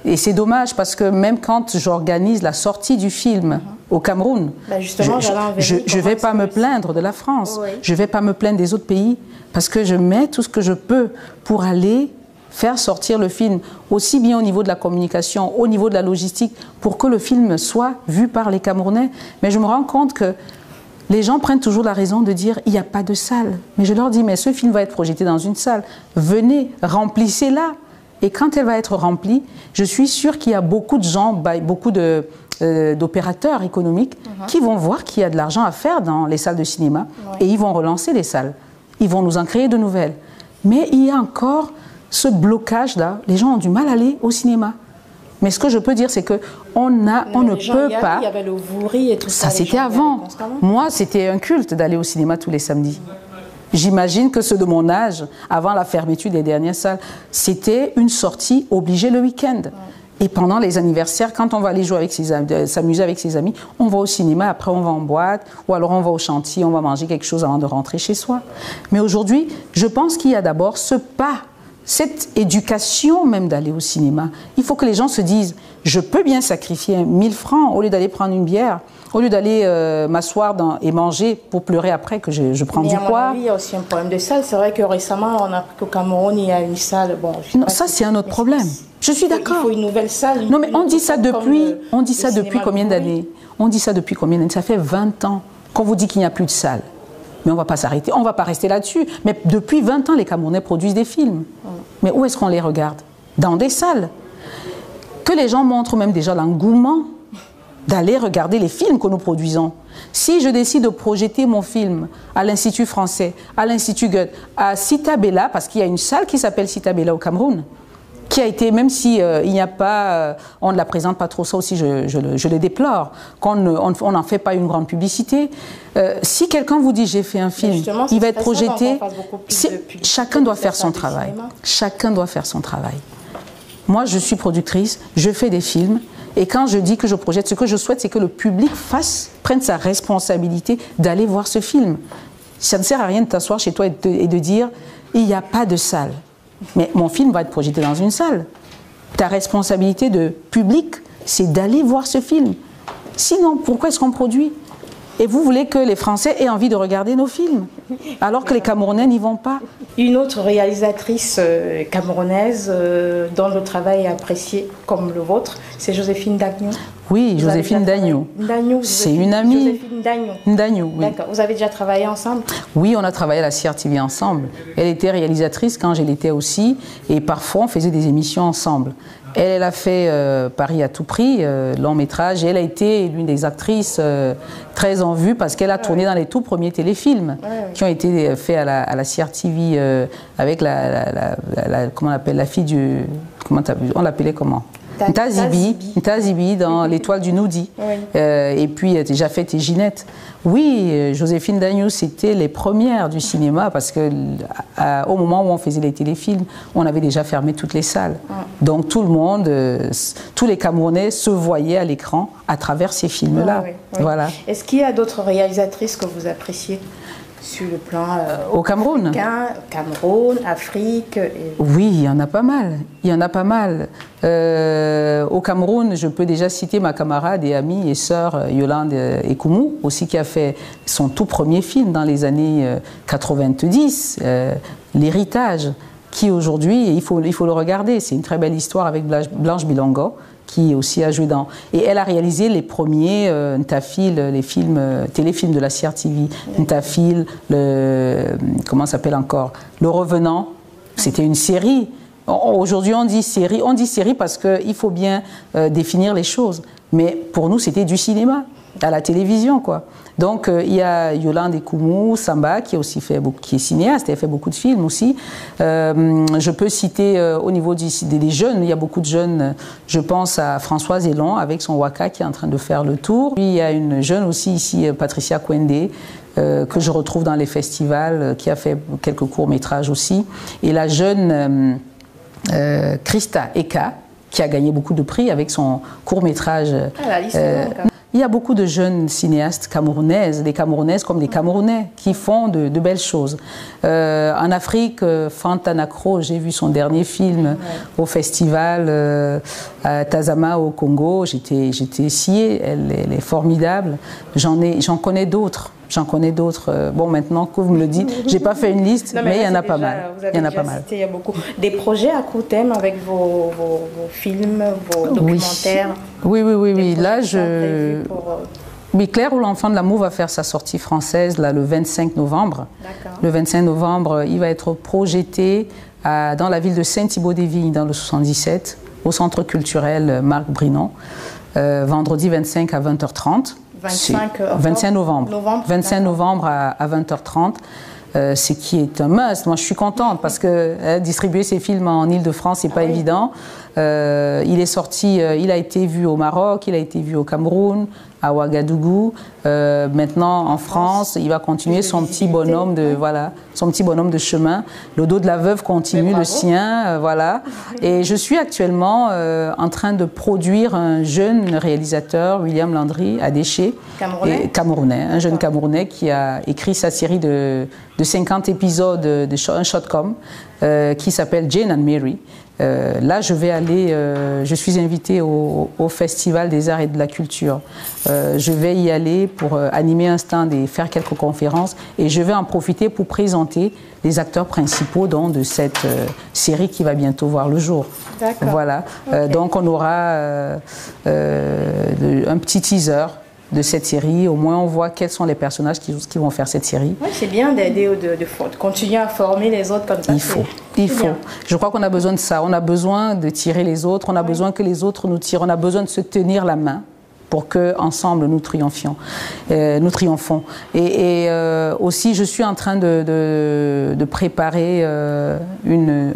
Et c'est dommage parce que même quand j'organise la sortie du film au Cameroun, je ne vais pas me plaindre de la France, je ne vais pas me plaindre des autres pays, parce que je mets tout ce que je peux pour aller faire sortir le film aussi bien au niveau de la communication, au niveau de la logistique, pour que le film soit vu par les Camerounais. Mais je me rends compte que les gens prennent toujours la raison de dire il n'y a pas de salle. Mais je leur dis, mais ce film va être projeté dans une salle. Venez, remplissez-la. Et quand elle va être remplie, je suis sûre qu'il y a beaucoup de gens, beaucoup d'opérateurs économiques qui vont voir qu'il y a de l'argent à faire dans les salles de cinéma et ils vont relancer les salles. Ils vont nous en créer de nouvelles. Mais il y a encore ce blocage-là. Les gens ont du mal à aller au cinéma. Mais ce que je peux dire, c'est qu'on ne peut pas... Il y avait le Vouri et tout ça. Ça, c'était avant. Moi, c'était un culte d'aller au cinéma tous les samedis. J'imagine que ceux de mon âge, avant la fermeture des dernières salles, c'était une sortie obligée le week-end. Et pendant les anniversaires, quand on va aller jouer avec s'amuser avec ses amis, on va au cinéma, après on va en boîte, ou alors on va au chantier, on va manger quelque chose avant de rentrer chez soi. Mais aujourd'hui, je pense qu'il y a d'abord ce pas, cette éducation même d'aller au cinéma. Il faut que les gens se disent, je peux bien sacrifier 1000 francs au lieu d'aller prendre une bière, au lieu d'aller m'asseoir et manger pour pleurer après que je prends du poids. Il y a aussi un problème de salle. C'est vrai que récemment, on a appris qu'au Cameroun, il y a une salle. Bon, non, ça, c'est un autre problème. Je suis d'accord. Il faut une nouvelle salle. Non, mais on dit ça depuis combien d'années? On dit ça depuis combien d'années? Ça fait 20 ans qu'on vous dit qu'il n'y a plus de salle. Mais on ne va pas s'arrêter, on ne va pas rester là-dessus. Mais depuis 20 ans, les Camerounais produisent des films. Mais où est-ce qu'on les regarde? Dans des salles. Que les gens montrent même déjà l'engouement d'aller regarder les films que nous produisons. Si je décide de projeter mon film à l'Institut français, à l'Institut Goethe, à Citabella, parce qu'il y a une salle qui s'appelle Citabella au Cameroun, qui a été, même si il n'y a pas, on ne la présente pas trop, ça aussi je le déplore, qu'on n'en fait pas une grande publicité. Si quelqu'un vous dit j'ai fait un film, il va être projeté, chacun doit faire son travail. Chacun doit faire son travail. Moi je suis productrice, je fais des films, et quand je dis que je projette, ce que je souhaite, c'est que le public prenne sa responsabilité d'aller voir ce film. Ça ne sert à rien de t'asseoir chez toi et de dire il n'y a pas de salle. Mais mon film va être projeté dans une salle. Ta responsabilité de public, c'est d'aller voir ce film. Sinon, pourquoi est-ce qu'on produit? Et vous voulez que les Français aient envie de regarder nos films, alors que les Camerounais n'y vont pas. Une autre réalisatrice camerounaise dont le travail est apprécié comme le vôtre, c'est Joséphine Dagnou. Oui, Joséphine Dagnou. C'est une amie. Joséphine Dagnou. Dagnou, oui. D'accord. Vous avez déjà travaillé ensemble? Oui, on a travaillé à la CRTV ensemble. Elle était réalisatrice quand je l'étais aussi, et parfois on faisait des émissions ensemble. Elle a fait Paris à tout prix, long métrage, et elle a été l'une des actrices très en vue parce qu'elle a tourné dans les tout premiers téléfilms qui ont été faits à la CRTV avec comment on l'appelle, la fille du... on l'appelait comment? Ntazibi dans L'Étoile du Noudi. Et puis elle a déjà fait Ginette. Oui, Joséphine Dagnou, c'était les premières du cinéma parce que au moment où on faisait les téléfilms, on avait déjà fermé toutes les salles. Donc tout le monde, tous les Camerounais se voyaient à l'écran à travers ces films-là. Voilà. Est-ce qu'il y a d'autres réalisatrices que vous appréciez sur le plan au Cameroun, Cameroun, Afrique Oui, il y en a pas mal. Il y en a pas mal. Au Cameroun, je peux déjà citer ma camarade et amie et sœur Yolande Ekoumou, aussi qui a fait son tout premier film dans les années 90, L'Héritage, qui aujourd'hui, il faut le regarder, c'est une très belle histoire avec Blanche Bilongo, qui aussi a joué dans... Et elle a réalisé les premiers Ntafil, les films, téléfilms de la CRTV. Ntafil, comment ça s'appelle encore? Le Revenant, c'était une série. Aujourd'hui, on dit série parce qu'il faut bien définir les choses. Mais pour nous, c'était du cinéma, à la télévision, quoi. Donc, il y a Yolande Ekoumou, Samba, qui est cinéaste, elle fait beaucoup de films aussi. Je peux citer au niveau des jeunes, il y a beaucoup de jeunes, je pense à Françoise Elon avec son Waka qui est en train de faire le tour. Puis il y a une jeune aussi ici, Patricia Kwende, que je retrouve dans les festivals, qui a fait quelques courts-métrages aussi. Et la jeune Christa Eka, qui a gagné beaucoup de prix avec son court-métrage. Il y a beaucoup de jeunes cinéastes camerounaises, des Camerounaises comme des Camerounais, qui font de belles choses. En Afrique, Fanta Nakro, j'ai vu son dernier film au festival à Tazama au Congo. J'étais sciée, elle est formidable. J'en connais d'autres. J'en connais d'autres. Bon, maintenant que vous me le dites, j'ai pas fait une liste, mais il y en a pas mal. Il y en a pas mal. Il y a beaucoup. Des projets à court terme avec vos films, vos documentaires. Oui. Là, oui, Claire ou l'enfant de l'amour va faire sa sortie française là, le 25 novembre. Le 25 novembre, il va être projeté dans la ville de Saint-Thibault-des-Vignes, dans le 77, au centre culturel Marc Brinon, vendredi 25 à 20h30. 25 novembre. 25 novembre à 20h30. Ce qui est un must. Moi, je suis contente parce que distribuer ces films en Île-de-France, c'est pas évident. Il est sorti, il a été vu au Maroc, il a été vu au Cameroun, à Ouagadougou. Maintenant, en France, il va continuer son petit bonhomme de chemin. Le dos de la veuve continue le sien, voilà. Et je suis actuellement en train de produire un jeune réalisateur, William Landry, à Déchet, Camerounais, un jeune Camerounais qui a écrit sa série de 50 épisodes de un shotcom qui s'appelle Jane and Mary. Là, je vais aller, je suis invitée au Festival des Arts et de la Culture. Je vais y aller pour animer un stand et faire quelques conférences. Et je vais en profiter pour présenter les acteurs principaux de cette série qui va bientôt voir le jour. Voilà. Okay. Donc, on aura un petit teaser de cette série. Au moins, on voit quels sont les personnages qui vont faire cette série. Oui, c'est bien d'aider, de continuer à former les autres comme ça. Il faut. Je crois qu'on a besoin de ça. On a besoin de tirer les autres. On a besoin que les autres nous tirent. On a besoin de se tenir la main pour que ensemble nous triomphons. Et aussi, je suis en train de préparer une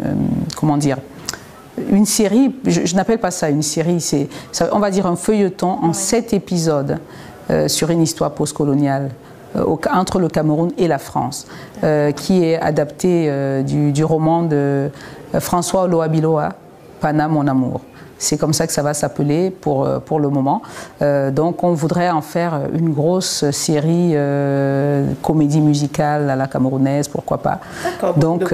série. Je n'appelle pas ça une série. On va dire un feuilleton en 7 épisodes sur une histoire postcoloniale entre le Cameroun et la France, qui est adapté du roman de François Oloabiloa, Pana, mon amour. C'est comme ça que ça va s'appeler pour le moment. Donc on voudrait en faire une grosse série comédie musicale à la camerounaise, pourquoi pas. Donc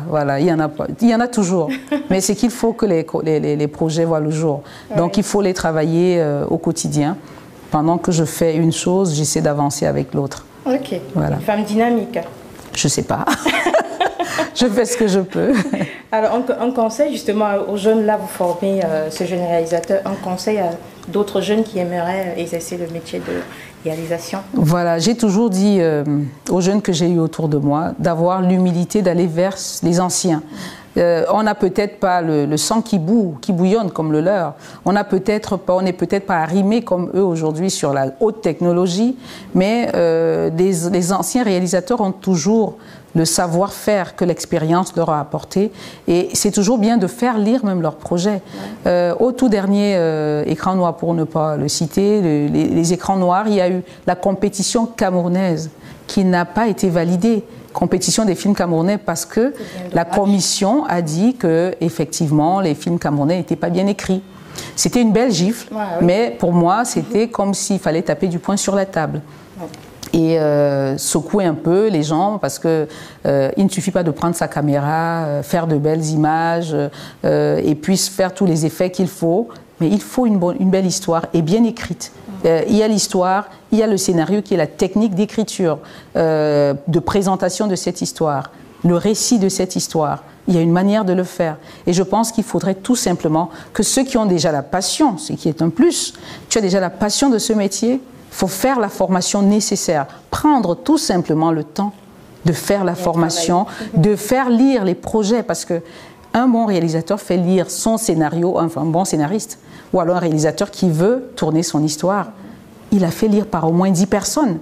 voilà, il y en a toujours. Mais c'est qu'il faut que les projets voient le jour. Donc il faut les travailler au quotidien. Pendant que je fais une chose, j'essaie d'avancer avec l'autre. Ok. Voilà. Une femme dynamique. Je sais pas. Je fais ce que je peux. Alors, un conseil justement aux jeunes, là, vous formez ce jeune réalisateur, un conseil à d'autres jeunes qui aimeraient exercer le métier de réalisation? Voilà, j'ai toujours dit aux jeunes que j'ai eu autour de moi d'avoir l'humilité d'aller vers les anciens. On n'a peut-être pas le sang qui bouillonne comme le leur. On n'est peut-être pas arrimé comme eux aujourd'hui sur la haute technologie, mais les anciens réalisateurs ont toujours le savoir-faire que l'expérience leur a apporté. Et c'est toujours bien de faire lire même leurs projets. Au tout dernier Écran Noir, pour ne pas le citer, les écrans noirs, il y a eu la compétition camerounaise qui n'a pas été validée. Compétition des films camerounais parce que la commission a dit que effectivement les films camerounais n'étaient pas bien écrits. C'était une belle gifle, mais pour moi c'était comme s'il fallait taper du poing sur la table. Et secouer un peu les gens parce que il ne suffit pas de prendre sa caméra, faire de belles images et puis faire tous les effets qu'il faut, mais il faut une belle histoire et bien écrite. Il y a l'histoire, il y a le scénario qui est la technique d'écriture, de présentation de cette histoire, le récit de cette histoire. Il y a une manière de le faire. Et je pense qu'il faudrait tout simplement que ceux qui ont déjà la passion, ce qui est un plus, tu as déjà la passion de ce métier, il faut faire la formation nécessaire, prendre tout simplement le temps de faire la formation, de faire lire les projets, parce que un bon réalisateur fait lire son scénario, enfin un bon scénariste, ou alors un réalisateur qui veut tourner son histoire. Il a fait lire par au moins 10 personnes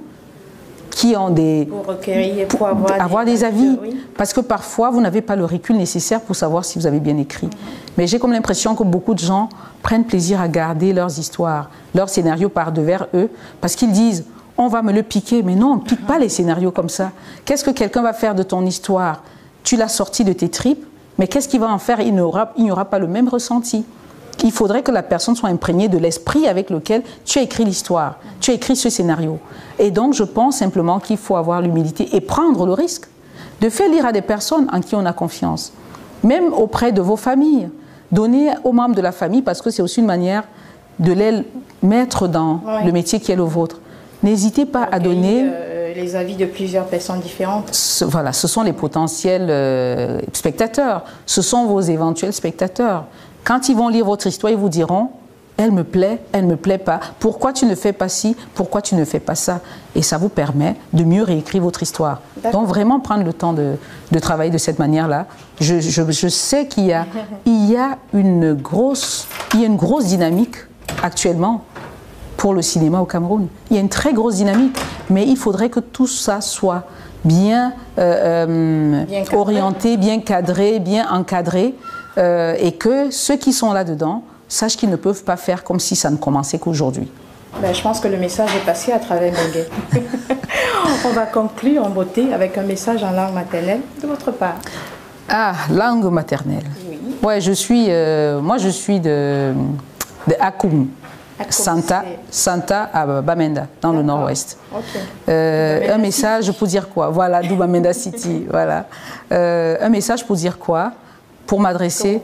qui ont pour recueillir, pour avoir des avis. Oui. Parce que parfois, vous n'avez pas le recul nécessaire pour savoir si vous avez bien écrit. Mais j'ai comme l'impression que beaucoup de gens prennent plaisir à garder leurs histoires, leurs scénarios par devers eux, parce qu'ils disent « on va me le piquer ». Mais non, on ne pique pas les scénarios comme ça. Qu'est-ce que quelqu'un va faire de ton histoire? Tu l'as sorti de tes tripes, mais qu'est-ce qu'il va en faire? Il n'y aura pas le même ressenti. Il faudrait que la personne soit imprégnée de l'esprit avec lequel tu as écrit l'histoire, tu as écrit ce scénario. Et donc, je pense simplement qu'il faut avoir l'humilité et prendre le risque de faire lire à des personnes en qui on a confiance, même auprès de vos familles. Donner aux membres de la famille, parce que c'est aussi une manière de les mettre dans le métier qui est le vôtre. n'hésitez pas à donner... les avis de plusieurs personnes différentes. Voilà, ce sont les potentiels spectateurs, ce sont vos éventuels spectateurs. Quand ils vont lire votre histoire, ils vous diront « elle me plaît pas, pourquoi tu ne fais pas ci, pourquoi tu ne fais pas ça ?» Et ça vous permet de mieux réécrire votre histoire. Donc vraiment prendre le temps de travailler de cette manière-là. Je sais qu'il y a une grosse dynamique actuellement pour le cinéma au Cameroun. Il y a une très grosse dynamique, mais il faudrait que tout ça soit bien orienté, bien cadré, bien encadré, et que ceux qui sont là-dedans sachent qu'ils ne peuvent pas faire comme si ça ne commençait qu'aujourd'hui. Ben, je pense que le message est passé à travers Bengue. On va conclure en beauté avec un message en langue maternelle de votre part. Ah, langue maternelle. Oui. Ouais, moi je suis de Akoum. Santa à Bamenda, dans le nord-ouest. Okay. Un message pour dire quoi? Voilà, d'où Bamenda City. Voilà. Un message pour dire quoi? Pour m'adresser.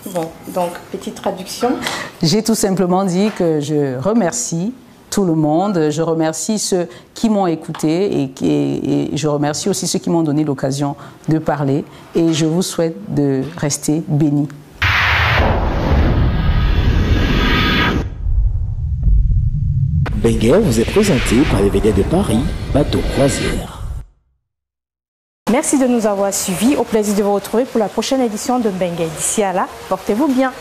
Bon, donc, petite traduction. J'ai tout simplement dit que je remercie tout le monde, je remercie ceux qui m'ont écouté et je remercie aussi ceux qui m'ont donné l'occasion de parler et je vous souhaite de rester bénis. Bengue vous est présenté par les vedettes de Paris, Bateau Croisière. Merci de nous avoir suivis. Au plaisir de vous retrouver pour la prochaine édition de Bengue. D'ici à là, portez-vous bien.